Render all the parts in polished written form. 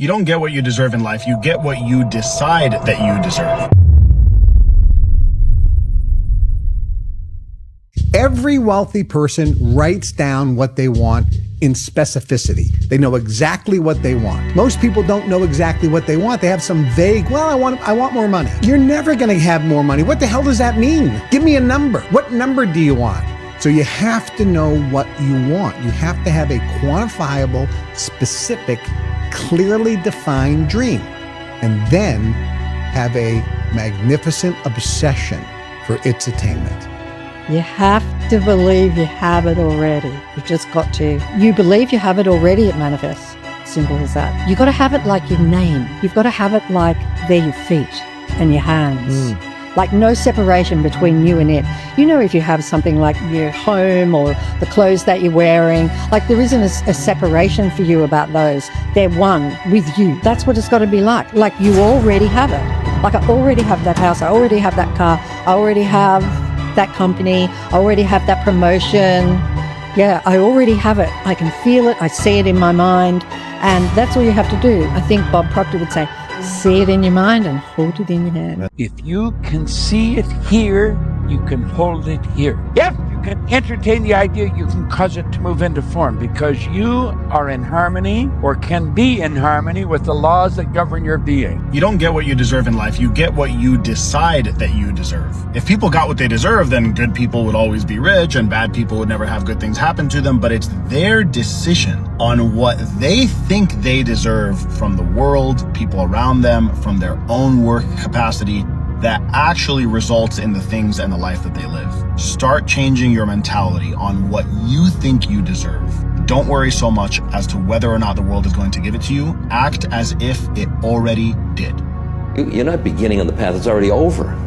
You don't get what you deserve in life. You get what you decide that you deserve. Every wealthy person writes down what they want in specificity. They know exactly what they want. Most people don't know exactly what they want. They have some vague, well, I want more money. You're never going to have more money. What the hell does that mean? Give me a number. What number do you want? So you have to know what you want. You have to have a quantifiable, specific, clearly defined dream, and then have a magnificent obsession for its attainment. You have to believe you have it already. You've just got to. You believe you have it already, it manifests. Simple as that. You've got to have it like your name. You've got to have it like they're your feet and your hands. Like no separation between you and it. You know, if you have something like your home or the clothes that you're wearing, like there isn't a separation for you about those. They're one with you. That's what it's got to be like. Like you already have it. Like I already have that house. I already have that car. I already have that company. I already have that promotion. Yeah, I already have it. I can feel it. I see it in my mind. And that's all you have to do. I think Bob Proctor would say, see it in your mind and hold it in your hand. If you can see it here, you can hold it here. If you can entertain the idea, you can cause it to move into form because you are in harmony or can be in harmony with the laws that govern your being. You don't get what you deserve in life. You get what you decide that you deserve. If people got what they deserve, then good people would always be rich and bad people would never have good things happen to them. But it's their decision on what they think they deserve from the world, people around them, from their own work capacity, that actually results in the things and the life that they live. Start changing your mentality on what you think you deserve. Don't worry so much as to whether or not the world is going to give it to you. Act as if it already did. You're not beginning on the path, it's already over.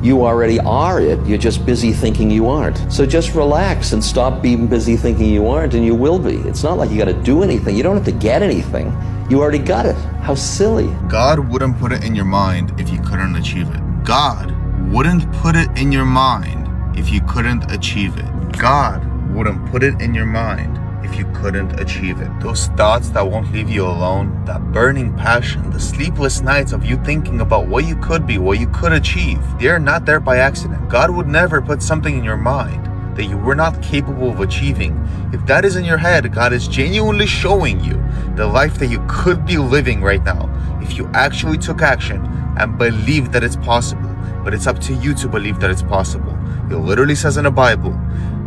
You already are it, you're just busy thinking you aren't. So just relax and stop being busy thinking you aren't, and you will be. It's not like you gotta do anything, you don't have to get anything. You already got it. How silly. God wouldn't put it in your mind if you couldn't achieve it. God wouldn't put it in your mind if you couldn't achieve it. God wouldn't put it in your mind if you couldn't achieve it. Those thoughts that won't leave you alone, that burning passion, the sleepless nights of you thinking about what you could be, what you could achieve, they're not there by accident. God would never put something in your mind that you were not capable of achieving. If that is in your head, God is genuinely showing you the life that you could be living right now if you actually took action and believe that it's possible. But it's up to you to believe that it's possible. It literally says in the Bible,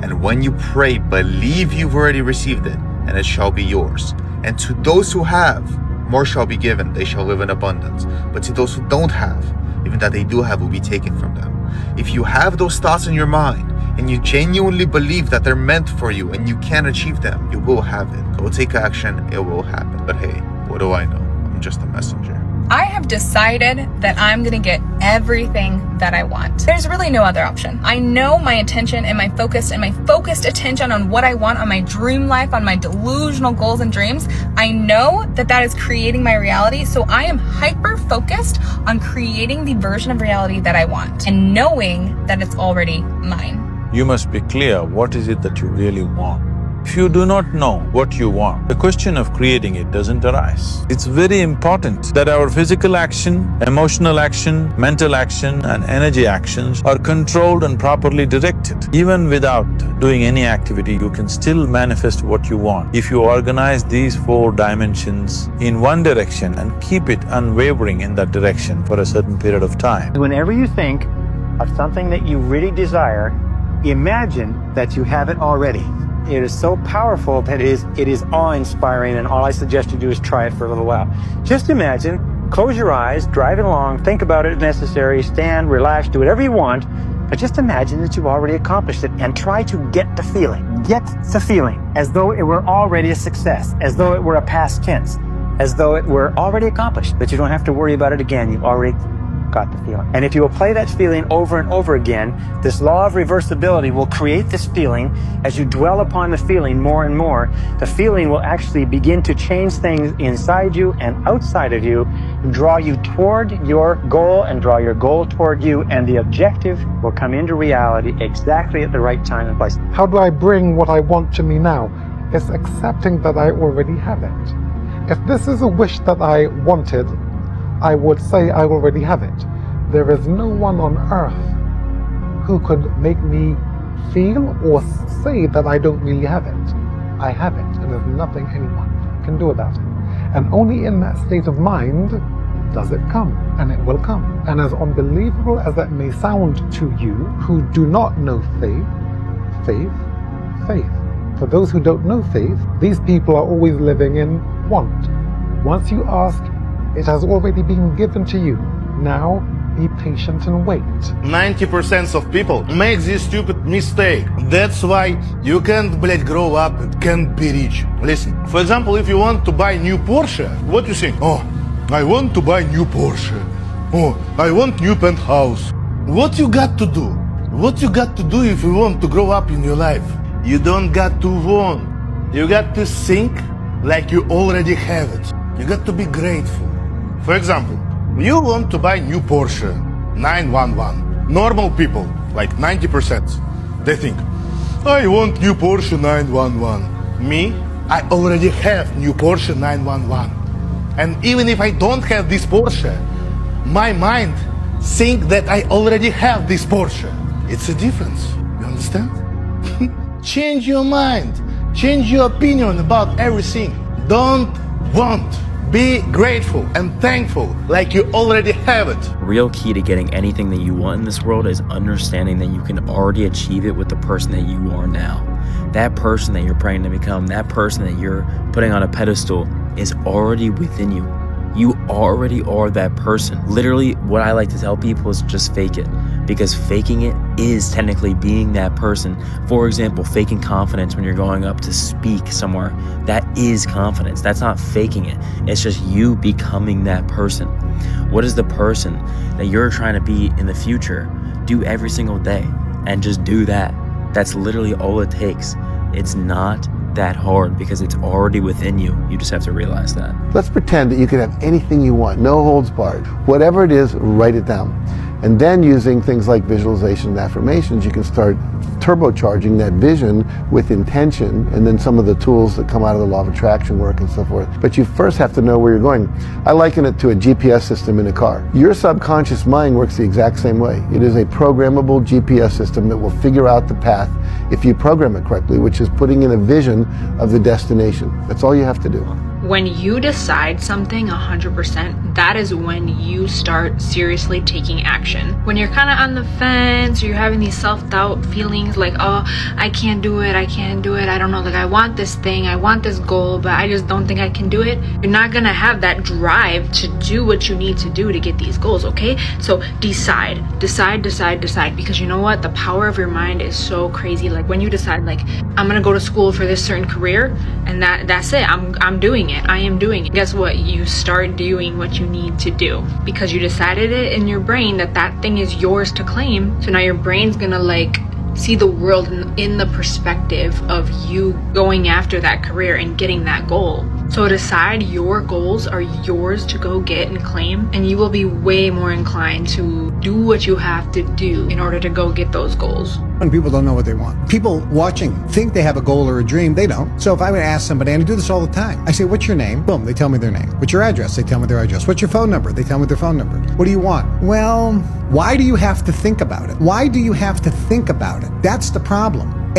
and when you pray, believe you've already received it, and it shall be yours. And to those who have, more shall be given, they shall live in abundance. But to those who don't have, even that they do have will be taken from them. If you have those thoughts in your mind, and you genuinely believe that they're meant for you and you can achieve them, you will have it. Go take action, it will happen. But hey, what do I know? I'm just a messenger. I have decided that I'm gonna get everything that I want. There's really no other option. I know my intention and my focused attention on what I want, on my dream life, on my delusional goals and dreams. I know that that is creating my reality. So I am hyper focused on creating the version of reality that I want and knowing that it's already mine. You must be clear what is it that you really want. If you do not know what you want, the question of creating it doesn't arise. It's very important that our physical action, emotional action, mental action and energy actions are controlled and properly directed. Even without doing any activity, you can still manifest what you want if you organize these 4 dimensions in one direction and keep it unwavering in that direction for a certain period of time. Whenever you think of something that you really desire, imagine that you have it already. It is so powerful that it is awe-inspiring, and all I suggest you do is try it for a little while. Just imagine, close your eyes, drive along, think about it if necessary, stand, relax, do whatever you want, but just imagine that you've already accomplished it and try to get the feeling. Get the feeling as though it were already a success, as though it were a past tense, as though it were already accomplished, that you don't have to worry about it again. You've already got the feeling. And if you apply that feeling over and over again, this law of reversibility will create this feeling. As you dwell upon the feeling more and more, the feeling will actually begin to change things inside you and outside of you, draw you toward your goal and draw your goal toward you, and the objective will come into reality exactly at the right time and place. How do I bring what I want to me now? It's accepting that I already have it. If this is a wish that I wanted, I would say I already have it. There is no one on earth who could make me feel or say that I don't really have it. I have it, and there's nothing anyone can do about it. And only in that state of mind does it come, and it will come. And as unbelievable as that may sound to you who do not know faith, for those who don't know faith, these people are always living in want. Once you ask, it has already been given to you. Now, be patient and wait. 90% of people make this stupid mistake. That's why you can't, grow up and can't be rich. Listen, for example, if you want to buy new Porsche, what you think? Oh, I want to buy new Porsche. Oh, I want new penthouse. What you got to do? What you got to do if you want to grow up in your life? You don't got to want. You got to think like you already have it. You got to be grateful. For example, you want to buy new Porsche 911. Normal people, like 90%, they think, I want new Porsche 911. Me, I already have new Porsche 911. And even if I don't have this Porsche, my mind think that I already have this Porsche. It's a difference, you understand? Change your mind, change your opinion about everything. Don't want. Be grateful and thankful like you already have it. Real key to getting anything that you want in this world is understanding that you can already achieve it with the person that you are now. That person that you're praying to become, that person that you're putting on a pedestal is already within you. You already are that person. Literally, what I like to tell people is just fake it, because faking it is technically being that person. For example, faking confidence when you're going up to speak somewhere, that is confidence. That's not faking it. It's just you becoming that person. What is the person that you're trying to be in the future? Do every single day and just do that. That's literally all it takes. It's not that hard because it's already within you. You just have to realize that. Let's pretend that you can have anything you want, no holds barred. Whatever it is, write it down. And then using things like visualization and affirmations, you can start turbocharging that vision with intention, and then some of the tools that come out of the law of attraction work and so forth. But you first have to know where you're going. I liken it to a GPS system in a car. Your subconscious mind works the exact same way. It is a programmable GPS system that will figure out the path if you program it correctly, which is putting in a vision of the destination. That's all you have to do. When you decide something 100%, that is when you start seriously taking action. When you're kind of on the fence, or you're having these self-doubt feelings like, oh, I can't do it, I don't know, like I want this thing, I want this goal, but I just don't think I can do it. You're not gonna have that drive to do what you need to do to get these goals, okay? So decide, because you know what? The power of your mind is so crazy. Like when you decide, like, I'm gonna go to school for this certain career, and that's it, I'm doing it. I am doing it. Guess what? You start doing what you need to do because you decided it in your brain that that thing is yours to claim. So now your brain's gonna like see the world in the perspective of you going after that career and getting that goal. So decide your goals are yours to go get and claim, and you will be way more inclined to do what you have to do in order to go get those goals. When people don't know what they want. People watching think they have a goal or a dream. They don't. So if I would ask somebody, and I do this all the time, I say, what's your name? Boom, they tell me their name. What's your address? They tell me their address. What's your phone number? They tell me their phone number. What do you want? Well, why do you have to think about it? Why do you have to think about it? That's the problem.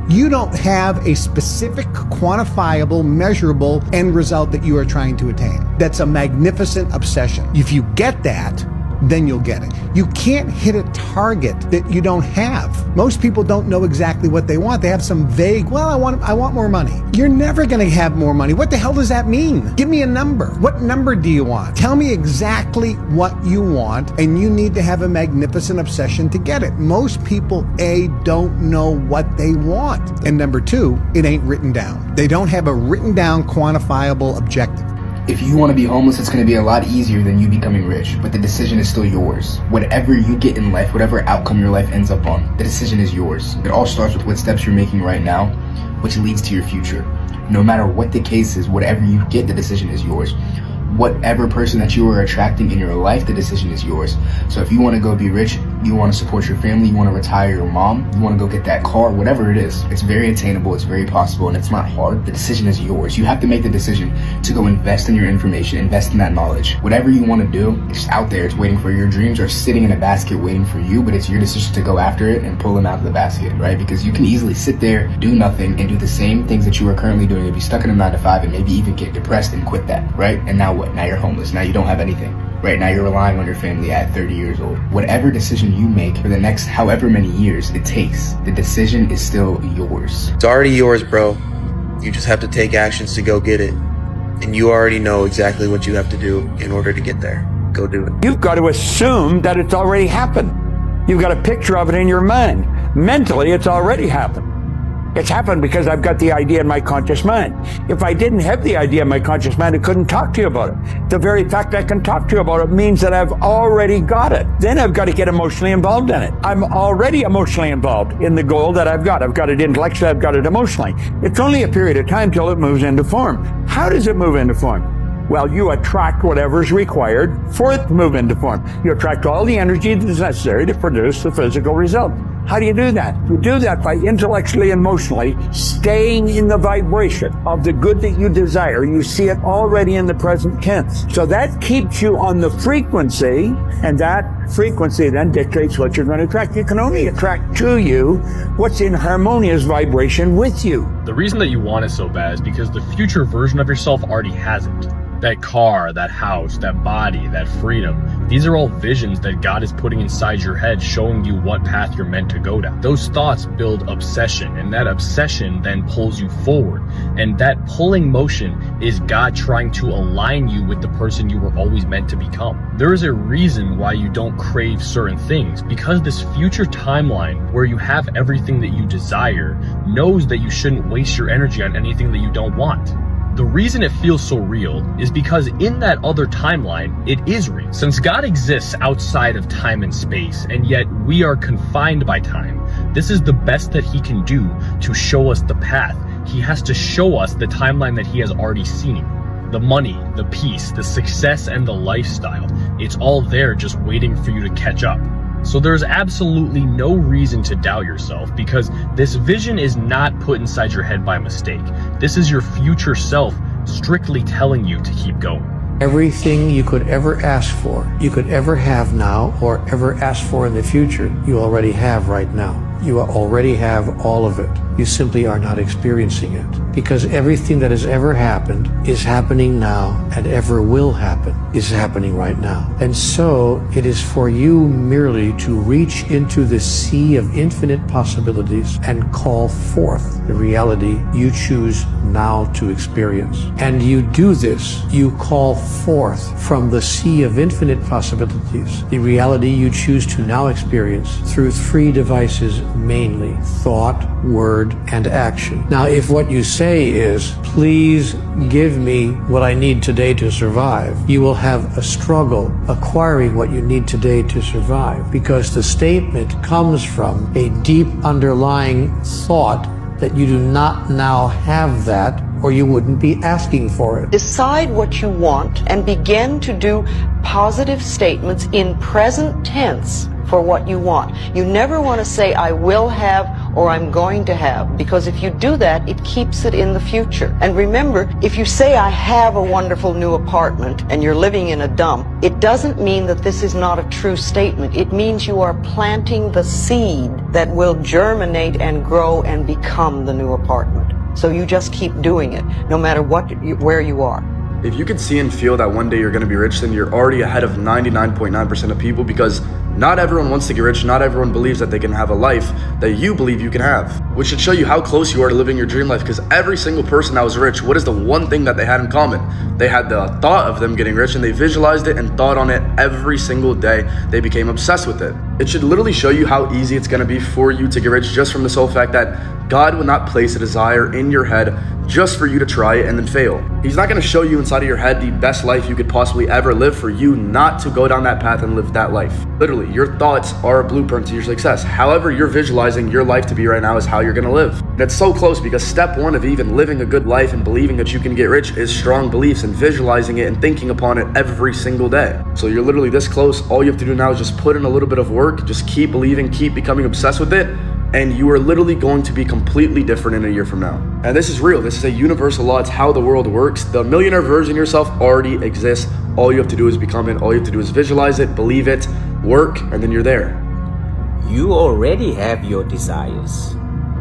You don't have a specific, quantifiable, measurable end result that you are trying to attain. That's a magnificent obsession. If you get that, then you'll get it. You can't hit a target that you don't have. Most people don't know exactly what they want. They have some vague, well, I want more money. You're never going to have more money. What the hell does that mean? Give me a number. What number do you want? Tell me exactly what you want, and you need to have a magnificent obsession to get it. Most people, A, don't know what they want. And number two, it ain't written down. They don't have a written down, quantifiable objective. If you want to be homeless, it's going to be a lot easier than you becoming rich, but the decision is still yours. Whatever you get in life, whatever outcome your life ends up on, the decision is yours. It all starts with what steps you're making right now, which leads to your future. No matter what the case is, whatever you get, the decision is yours. Whatever person that you are attracting in your life, the decision is yours. So if you want to go be rich, You want to support your family, you want to retire your mom, you want to go get that car, whatever it is. It's very attainable, it's very possible, and it's not hard. The decision is yours. You have to make the decision to go invest in your information, invest in that knowledge. Whatever you want to do, it's out there, it's waiting for your dreams are sitting in a basket waiting for you, but it's your decision to go after it and pull them out of the basket, right? Because you can easily sit there, do nothing, and do the same things that you are currently doing and be stuck in a 9-to-5 and maybe even get depressed and quit that, right? And now what? Now you're homeless. Now you don't have anything. Right now you're relying on your family at 30 years old. Whatever decision you make for the next however many years it takes, the decision is still yours. It's already yours, bro. You just have to take actions to go get it. And you already know exactly what you have to do in order to get there. Go do it. You've got to assume that it's already happened. You've got a picture of it in your mind. Mentally, it's already happened. It's happened because I've got the idea in my conscious mind. If I didn't have the idea in my conscious mind, I couldn't talk to you about it. The very fact I can talk to you about it means that I've already got it. Then I've got to get emotionally involved in it. I'm already emotionally involved in the goal that I've got. I've got it intellectually, I've got it emotionally. It's only a period of time till it moves into form. How does it move into form? Well, you attract whatever's required for it to move into form. You attract all the energy that's necessary to produce the physical result. How do you do that? You do that by intellectually and emotionally staying in the vibration of the good that you desire. You see it already in the present tense. So that keeps you on the frequency, and that frequency then dictates what you're going to attract. You can only attract to you what's in harmonious vibration with you. The reason that you want it so bad is because the future version of yourself already has it. That car, that house, that body, that freedom. These are all visions that God is putting inside your head, showing you what path you're meant to go down. Those thoughts build obsession, and that obsession then pulls you forward. And that pulling motion is God trying to align you with the person you were always meant to become. There is a reason why you don't crave certain things, because this future timeline where you have everything that you desire knows that you shouldn't waste your energy on anything that you don't want. The reason it feels so real is because in that other timeline, it is real. Since God exists outside of time and space, and yet we are confined by time, this is the best that he can do to show us the path. He has to show us the timeline that he has already seen. The money, the peace, the success, and the lifestyle. It's all there just waiting for you to catch up. So there's absolutely no reason to doubt yourself, because this vision is not put inside your head by mistake. This is your future self strictly telling you to keep going. Everything you could ever ask for, you could ever have now, or ever ask for in the future, you already have right now. You already have all of it. You simply are not experiencing it. Because everything that has ever happened is happening now, and ever will happen is happening right now. And so it is for you merely to reach into the sea of infinite possibilities and call forth the reality you choose now to experience. And you do this, you call forth from the sea of infinite possibilities the reality you choose to now experience through three devices mainly: thought, word, and action. Now, if what you say is, please give me what I need today to survive, you will have a struggle acquiring what you need today to survive, because the statement comes from a deep underlying thought that you do not now have that, or you wouldn't be asking for it. Decide what you want and begin to do positive statements in present tense for what you want. You never want to say, I will have, or I'm going to have, because if you do that, it keeps it in the future. And remember, if you say, I have a wonderful new apartment, and you're living in a dump, it doesn't mean that this is not a true statement. It means you are planting the seed that will germinate and grow and become the new apartment. So you just keep doing it, no matter where you are. If you can see and feel that one day you're going to be rich, then you're already ahead of 99.9% of people, because not everyone wants to get rich. Not everyone believes that they can have a life that you believe you can have, which should show you how close you are to living your dream life. Because every single person that was rich, what is the one thing that they had in common? They had the thought of them getting rich, and they visualized it and thought on it every single day. They became obsessed with it. It should literally show you how easy it's going to be for you to get rich, just from the sole fact that God will not place a desire in your head just for you to try it and then fail. He's not going to show you inside of your head the best life you could possibly ever live for you not to go down that path and live that life. Literally, your thoughts are a blueprint to your success. However you're visualizing your life to be right now is how you're going to live. And it's so close because step one of even living a good life and believing that you can get rich is strong beliefs and visualizing it and thinking upon it every single day. So you're literally this close. All you have to do now is just put in a little bit of work, just keep believing, keep becoming obsessed with it, and you are literally going to be completely different in a year from now. And this is real. This is a universal law. It's how the world works. The millionaire version of yourself already exists. All you have to do is become it. All you have to do is visualize it, believe it, work, and then you're there. You already have your desires.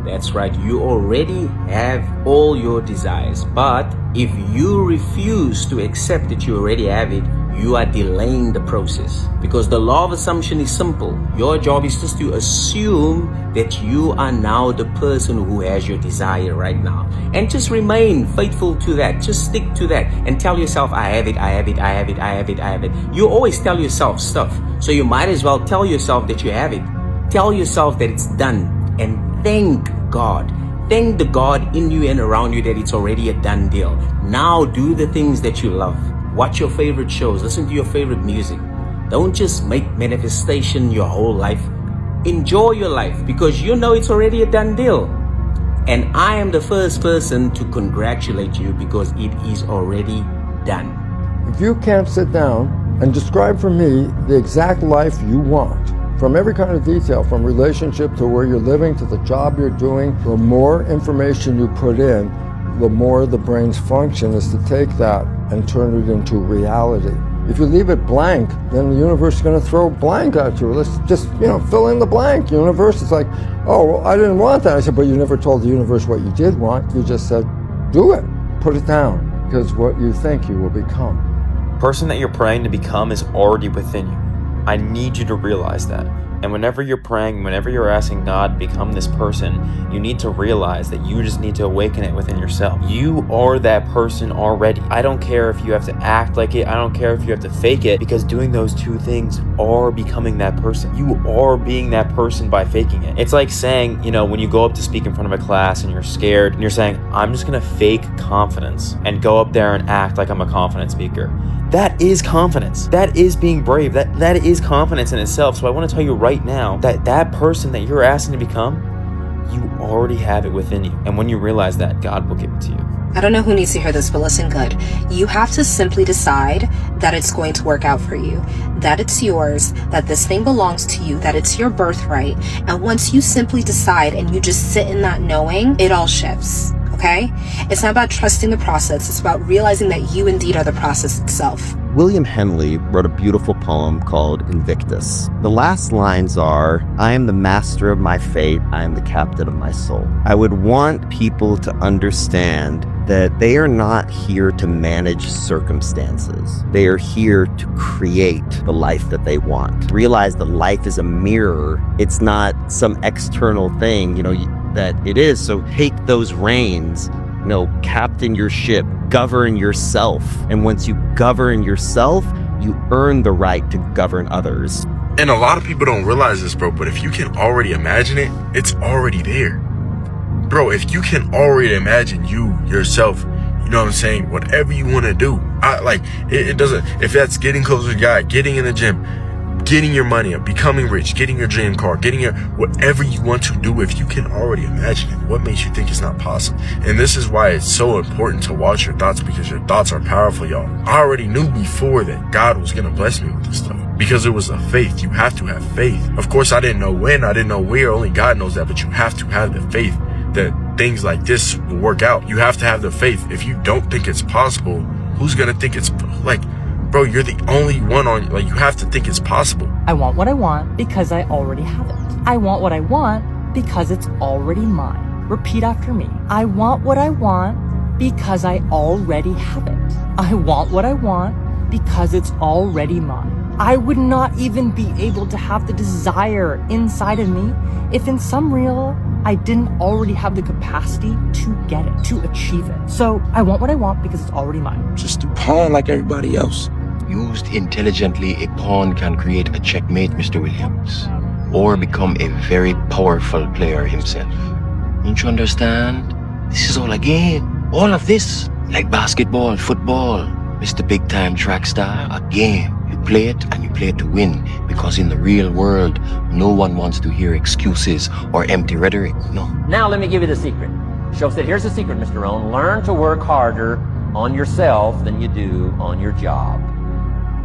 That's right. You already have all your desires. But if you refuse to accept that you already have it, you are delaying the process, because the law of assumption is simple. Your job is just to assume that you are now the person who has your desire right now, and just remain faithful to that. Just stick to that and tell yourself, I have it, I have it, I have it, I have it, I have it. You always tell yourself stuff, so you might as well tell yourself that you have it. Tell yourself that it's done, and thank God. Thank the God in you and around you that it's already a done deal. Now do the things that you love. Watch your favorite shows, listen to your favorite music. Don't just make manifestation your whole life. Enjoy your life, because you know it's already a done deal. And I am the first person to congratulate you, because it is already done. If you can't sit down and describe for me the exact life you want, from every kind of detail, from relationship to where you're living to the job you're doing, the more information you put in, the more the brain's function is to take that and turn it into reality. If you leave it blank, then the universe is going to throw blank at you. Let's just, fill in the blank. Universe is like, oh, well, I didn't want that. I said, but you never told the universe what you did want. You just said, do it. Put it down, because what you think you will become. The person that you're praying to become is already within you. I need you to realize that. And whenever you're praying, whenever you're asking God to become this person, you need to realize that you just need to awaken it within yourself. You are that person already. I don't care if you have to act like it. I don't care if you have to fake it, because doing those two things are becoming that person. You are being that person by faking it. It's like saying, when you go up to speak in front of a class and you're scared and you're saying, I'm just going to fake confidence and go up there and act like I'm a confident speaker. That is confidence. That is being brave. That is confidence in itself. So I want to tell you right now that person that you're asking to become, you already have it within you. And when you realize that, God will give it to you. I don't know who needs to hear this, but listen good. You have to simply decide that it's going to work out for you, that it's yours, that this thing belongs to you, that it's your birthright. And once you simply decide and you just sit in that knowing, it all shifts. Okay? It's not about trusting the process. It's about realizing that you indeed are the process itself. William Henley wrote a beautiful poem called Invictus. The last lines are, I am the master of my fate. I am the captain of my soul. I would want people to understand that they are not here to manage circumstances. They are here to create the life that they want. Realize that life is a mirror. It's not some external thing, that it is. So take those reins, captain your ship, govern yourself. And once you govern yourself, you earn the right to govern others. And a lot of people don't realize this, bro, but if you can already imagine it, it's already there. Bro, if you can already imagine you, yourself, whatever you want to do, it doesn't, if that's getting closer to God, getting in the gym, getting your money up, becoming rich, getting your dream car, getting your whatever you want to do, if you can already imagine it, what makes you think it's not possible? And this is why it's so important to watch your thoughts, because your thoughts are powerful, y'all. I already knew before that God was going to bless me with this stuff, because it was a faith. You have to have faith. Of course, I didn't know when, I didn't know where, only God knows that, but you have to have the faith that things like this will work out. You have to have the faith. If you don't think it's possible, who's going to think it's bro, you're the only one you have to think it's possible. I want what I want because I already have it. I want what I want because it's already mine. Repeat after me. I want what I want because I already have it. I want what I want because it's already mine. I would not even be able to have the desire inside of me if in some real I didn't already have the capacity to get it, to achieve it. So I want what I want because it's already mine. Just a pawn like everybody else. Used intelligently, a pawn can create a checkmate, Mr. Williams, or become a very powerful player himself. Don't you understand? This is all a game. All of this, like basketball, football, Mr. Big Time Track Star, a game. You play it and you play it to win, because in the real world, no one wants to hear excuses or empty rhetoric. No. Now let me give you the secret. Show said, here's the secret, Mr. Rohn. Learn to work harder on yourself than you do on your job.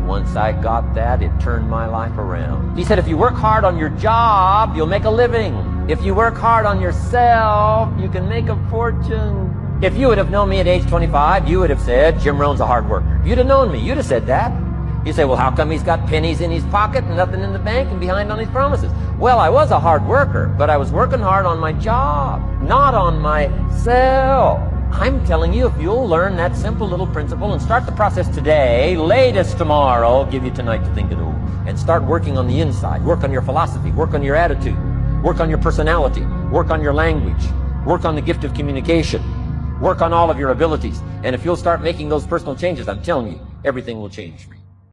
Once I got that, it turned my life around. He said, if you work hard on your job, you'll make a living. If you work hard on yourself, you can make a fortune. If you would have known me at age 25, you would have said, Jim Rohn's a hard worker. If you'd have known me, you'd have said that. You say, well, how come he's got pennies in his pocket and nothing in the bank and behind on his promises? Well, I was a hard worker, but I was working hard on my job, not on myself. I'm telling you, if you'll learn that simple little principle and start the process today, latest tomorrow, give you tonight to think it over, and start working on the inside, work on your philosophy, work on your attitude, work on your personality, work on your language, work on the gift of communication, work on all of your abilities. And if you'll start making those personal changes, I'm telling you, everything will change for you.